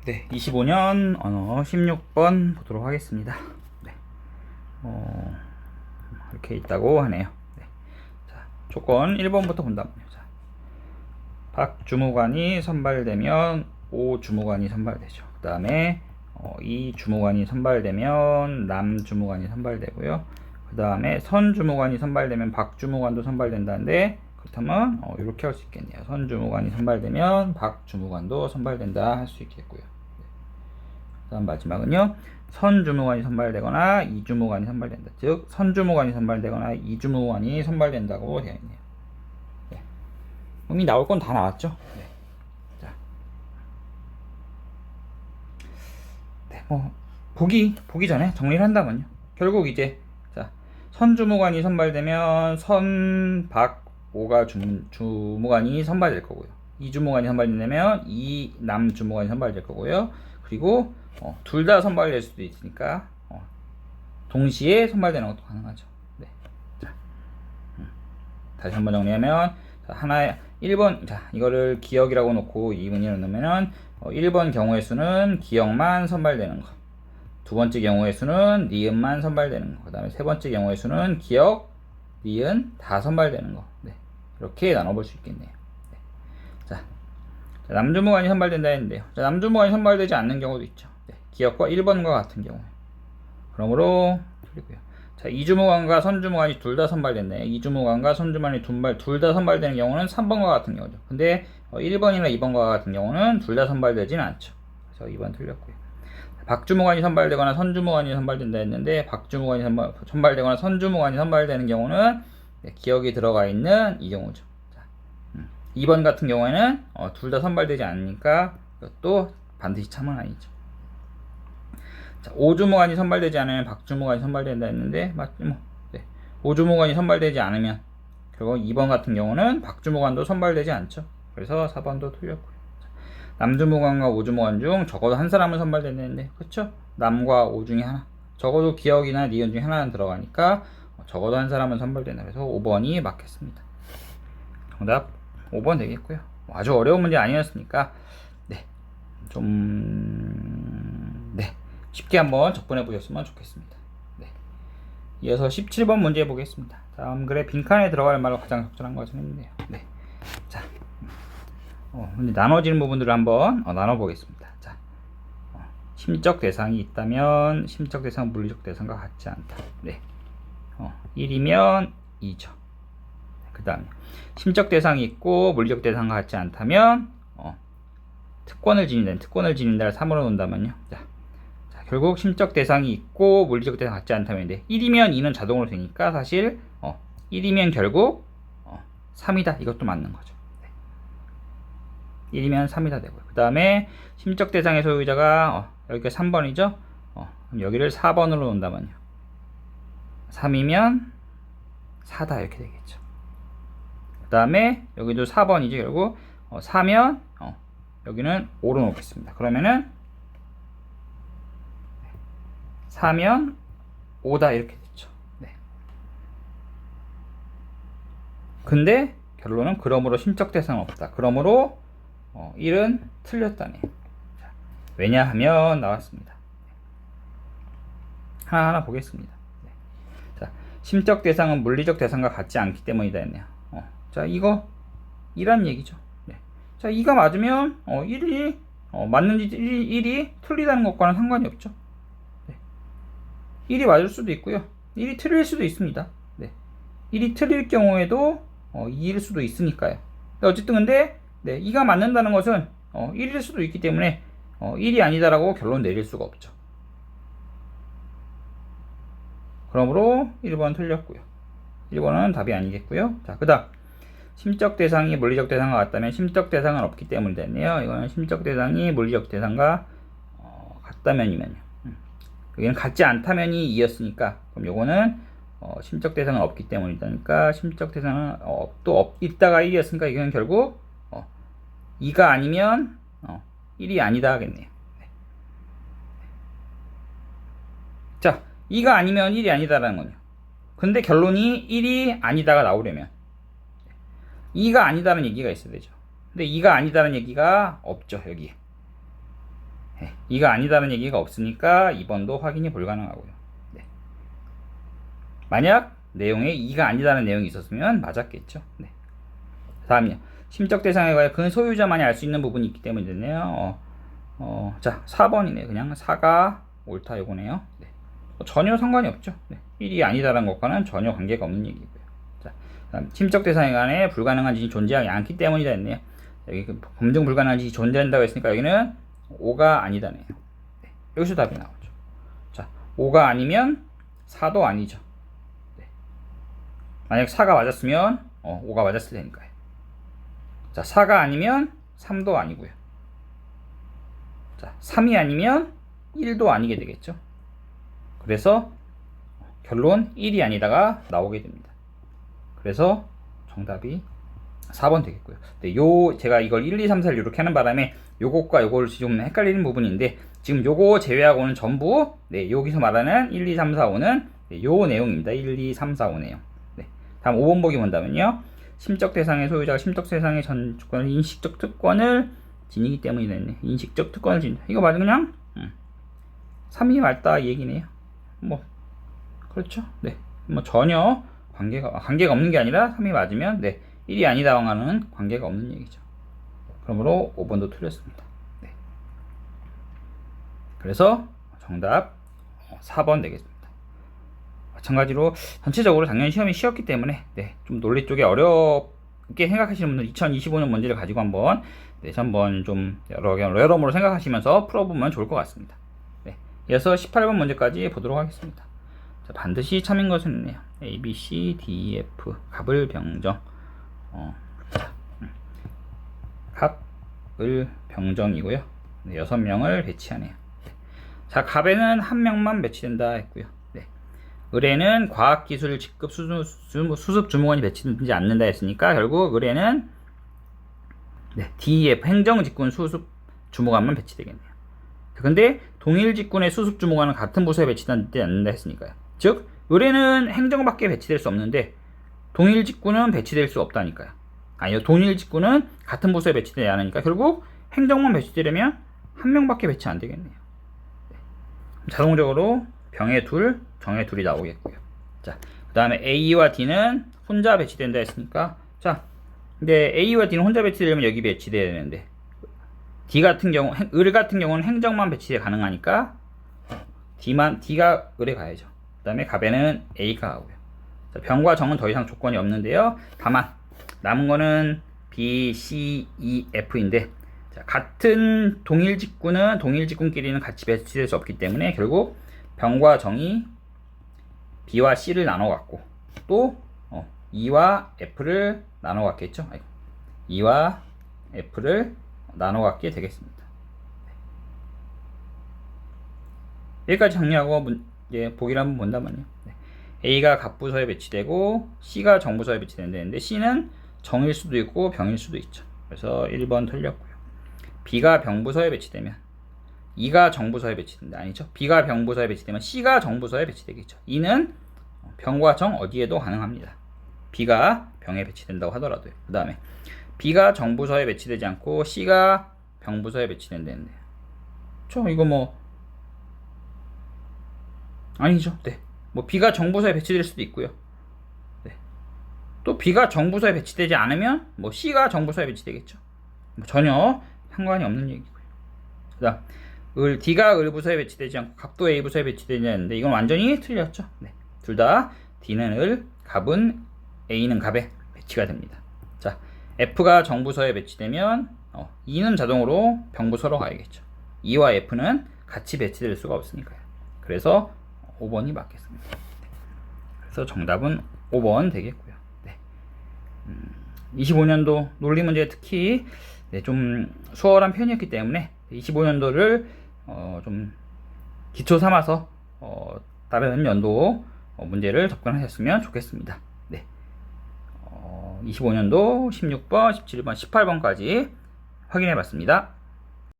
네, 25년 언어 16번 보도록 하겠습니다. 네, 이렇게 있다고 하네요. 네, 자, 조건 1번부터 본다면요. 자, 박 주무관이 선발되면 오 주무관이 선발되죠. 그 다음에 이 주무관이 선발되면 남 주무관이 선발되고요. 그 다음에 선 주무관이 선발되면 박 주무관도 선발된다는데, 그렇다면 이렇게 할 수 있겠네요. 선 주무관이 선발되면 박 주무관도 선발된다 할 수 있겠고요. 그 다음 마지막은요, 선 주무관이 선발되거나 이 주무관이 선발된다. 즉, 선 주무관이 선발되거나 이 주무관이 선발된다고 되어 있네요. 네. 이미 나올 건 다 나왔죠. 네. 자, 네, 보기 전에 정리를 한다면요. 결국 이제 자, 선 주무관이 선발되면 선, 박, 오가 주무관이 선발될 거고요. 이 주무관이 선발되면 이 남 주무관이 선발될 거고요. 그리고 둘 다 선발될 수도 있으니까 동시에 선발되는 것도 가능하죠. 네. 자, 다시 한번 정리하면, 자, 하나에 1번, 자, 이거를 기억이라고 놓고 2분위로 넣으면 1번 경우의 수는 기억만 선발되는 거, 두 번째 경우의 수는 니은만 선발되는 거, 그 다음에 세 번째 경우의 수는 기억, 니은 다 선발되는 거. 네. 이렇게 나눠볼 수 있겠네요. 네. 자, 남주무관이 선발된다 했는데요. 자, 남주무관이 선발되지 않는 경우도 있죠. 네. 기억과 1번과 같은 경우에. 그러므로 틀리고요. 자, 이주무관과 선주무관이 둘 다 선발됐네요. 이주무관과 선주무관이 둘 다 선발되는 경우는 3번과 같은 경우죠. 근데 1번이나 2번과 같은 경우는 둘 다 선발되지는 않죠. 그래서 2번 틀렸고요. 박주무관이 선발되거나 선주무관이 선발된다 했는데, 박주무관이 선발되거나 선주무관이 선발되는 경우는 기억이 들어가 있는 이 경우죠. 자, 2번 같은 경우에는 둘 다 선발되지 않으니까 이것도 반드시 참은 아니죠. 자, 오주무관이 선발되지 않으면 박주무관이 선발된다 했는데, 맞지 뭐. 네. 오주무관이 선발되지 않으면 결국 2번 같은 경우는 박주무관도 선발되지 않죠. 그래서 4번도 틀렸고요. 남주무관과 오주무관 중 적어도 한 사람은 선발됐는데, 그쵸? 남과 오 중에 하나, 적어도 기억이나 니은 중에 하나는 들어가니까 적어도 한 사람은 선발된다. 그래서 5번이 맞겠습니다. 정답 5번 되겠고요. 아주 어려운 문제 아니었으니까 네, 좀 쉽게 한번 접근해 보셨으면 좋겠습니다. 네. 이어서 17번 문제 보겠습니다. 다음 글에 빈칸에 들어갈 말로 가장 적절한 것은 했네요. 네. 자, 근데 나눠지는 부분들을 한번 나눠보겠습니다. 자, 심적 대상이 있다면 심적 대상은 물리적 대상과 같지 않다. 네. 1이면 2죠. 그 다음에 심적 대상이 있고 물리적 대상과 같지 않다면 특권을 지닌다를 3으로 놓는다면요. 자, 결국 심적 대상이 있고 물리적 대상 같지 않다면, 1이면 2는 자동으로 되니까 사실 1이면 결국 3이다. 이것도 맞는 거죠. 1이면 3이다 되고요. 그 다음에 심적 대상의 소유자가 여기가 3번이죠. 그럼 여기를 4번으로 놓는다면요. 3이면 4다 이렇게 되겠죠. 그 다음에 여기도 4번이죠. 결국 4면 여기는 5로 놓겠습니다. 그러면은 4면 5다 이렇게 됐죠. 네. 근데 결론은 그러므로 심적 대상은 없다. 그러므로 1은 틀렸다네요. 자, 왜냐하면 나왔습니다. 하나하나 보겠습니다. 네. 자, 심적 대상은 물리적 대상과 같지 않기 때문이다 했네요. 자, 이거 2란 얘기죠. 네. 자, 2가 맞으면 1이 맞는지 1이 틀리다는 것과는 상관이 없죠. 네. 1이 맞을 수도 있고요. 1이 틀릴 수도 있습니다. 네. 1이 틀릴 경우에도 2일 수도 있으니까요. 어쨌든 근데 2가 맞는다는 것은 1일 수도 있기 때문에 1이 아니다라고 결론 내릴 수가 없죠. 그러므로 1번 틀렸고요. 1번은 답이 아니겠고요. 자, 그 다음 심적 대상이 물리적 대상과 같다면 심적 대상은 없기 때문에 됐네요. 이거는 심적 대상이 물리적 대상과 같다면이면요. 여기는 같지 않다면이 2였으니까, 그럼 요거는 심적 대상은 없기 때문이니까 심적 대상은 또 있다가 1이었으니까 이거는 결국 2가 아니면 1이 아니다 하겠네요. 네. 자, 2가 아니면 1이 아니다라는 거죠. 근데 결론이 1이 아니다가 나오려면 2가 아니다는 얘기가 있어야 되죠. 근데 2가 아니다는 얘기가 없죠, 여기에. 네, 2가 아니다는 얘기가 없으니까 2번도 확인이 불가능하고요. 네. 만약 내용에 2가 아니다는 내용이 있었으면 맞았겠죠. 네. 다음요. 심적 대상에 관해 그 소유자만이 알 수 있는 부분이 있기 때문이네요. 자, 4번이네. 그냥 4가 옳다 요거네요. 네. 전혀 상관이 없죠. 네. 1이 아니다라는 것과는 전혀 관계가 없는 얘기고요. 자, 다음 심적 대상에 관해 불가능한 지식이 존재하지 않기 때문이다 했네요. 여기 검증 불가능한 지식이 존재한다고 했으니까 여기는 5가 아니다네요. 네. 여기서 답이 나오죠. 자, 5가 아니면 4도 아니죠. 네. 만약 4가 맞았으면 5가 맞았을 테니까요. 자, 4가 아니면 3도 아니고요. 자, 3이 아니면 1도 아니게 되겠죠. 그래서 결론 1이 아니다가 나오게 됩니다. 그래서 정답이 4번 되겠고요. 네, 제가 이걸 1, 2, 3, 4를 이렇게 하는 바람에 요것과 요걸 좀 헷갈리는 부분인데 지금 요거 제외하고는 전부 네, 여기서 말하는 1, 2, 3, 4, 5는 네, 요 내용입니다. 1, 2, 3, 4, 5 내용. 네. 다음 5번 보기 본다면요. 심적 대상의 소유자가 심적 대상의 전 주권을 인식적 특권을 지니기 때문이네. 인식적 특권을 지닌다. 이거 맞으면 그냥 3이 맞다 이 얘기네요. 뭐 그렇죠. 네. 뭐 전혀 관계가 없는 게 아니라 3이 맞으면 네. 1이 아니다와는 관계가 없는 얘기죠. 그러므로 5번도 틀렸습니다. 네. 그래서 정답 4번 되겠습니다. 마찬가지로 전체적으로 작년 시험이 쉬웠기 때문에 네, 좀 논리 쪽에 어렵게 생각하시는 분들 2025년 문제를 가지고 한번 좀 여러모로 생각하시면서 풀어보면 좋을 것 같습니다. 네, 이어서 18번 문제까지 보도록 하겠습니다. 자, 반드시 참인 것은 있네요. A, B, C, D, E, F 갑을 병정 갑을 병정이고요. 네, 6명을 배치하네요. 자, 갑에는 1명만 배치된다 했고요. 네. 을에는 과학기술 직급 수습 주무관이 배치되지 않는다 했으니까 결국 을에는 네, DF 행정직군 수습 주무관만 배치되겠네요. 근데 동일 직군의 수습 주무관은 같은 부서에 배치되지 않는다 했으니까요. 즉 을에는 행정밖에 배치될 수 없는데 동일 직군은 배치될 수 없다니까요. 아니요, 동일 직군은 같은 부서에 배치되지 않으니까 결국 행정만 배치되려면 1명밖에 배치 안 되겠네요. 네. 자동적으로 병에 둘, 정에 둘이 나오겠고요. 자, 그 다음에 A와 D는 혼자 배치된다 했으니까 자, 근데 A와 D는 혼자 배치되려면 여기 배치돼야 되는데 을 같은 경우는 행정만 배치 가능하니까 D가 을에 가야죠. 그 다음에 갑에는 A가 가고요. 자, 병과 정은 더 이상 조건이 없는데요. 다만 남은 거는 B, C, E, F인데 자, 같은 동일 직군끼리는 같이 배치될 수 없기 때문에 결국 병과 정이 B와 C를 나눠 갖고 또 E와 F를 나눠 갖겠죠. E와 F를 나눠 갖게 되겠습니다. 여기까지 정리하고 보기를 한번 본다면요. 네. A가 갑부서에 배치되고 C가 정부서에 배치되는데 C는 정일 수도 있고 병일 수도 있죠. 그래서 1번 틀렸고요. B가 병부서에 배치되면 E가 정부서에 배치된다. 아니죠. B가 병부서에 배치되면 C가 정부서에 배치되겠죠. E는 병과 정 어디에도 가능합니다. B가 병에 배치된다고 하더라도요. 그 다음에 B가 정부서에 배치되지 않고 C가 병부서에 배치된다는데 이거 뭐 아니죠. 네. 뭐 B가 정부서에 배치될 수도 있고요. 네. 또 B가 정부서에 배치되지 않으면 뭐 C가 정부서에 배치되겠죠. 뭐 전혀 상관이 없는 얘기고요. 그다음 D가 을부서에 배치되지 않고 갑도 A부서에 배치되지 않는데 이건 완전히 틀렸죠. 네. 둘 다 D는 을, 갑은 A는 갑에 배치가 됩니다. 자, F가 정부서에 배치되면 E는 자동으로 병부서로 가야겠죠. E와 F는 같이 배치될 수가 없으니까요. 그래서 5번이 맞겠습니다. 네. 그래서 정답은 5번 되겠고요. 네. 25년도 논리 문제 특히 좀 수월한 편이었기 때문에 25년도를 좀 기초 삼아서 다른 연도 문제를 접근하셨으면 좋겠습니다. 네. 25년도 16번, 17번, 18번까지 확인해 봤습니다.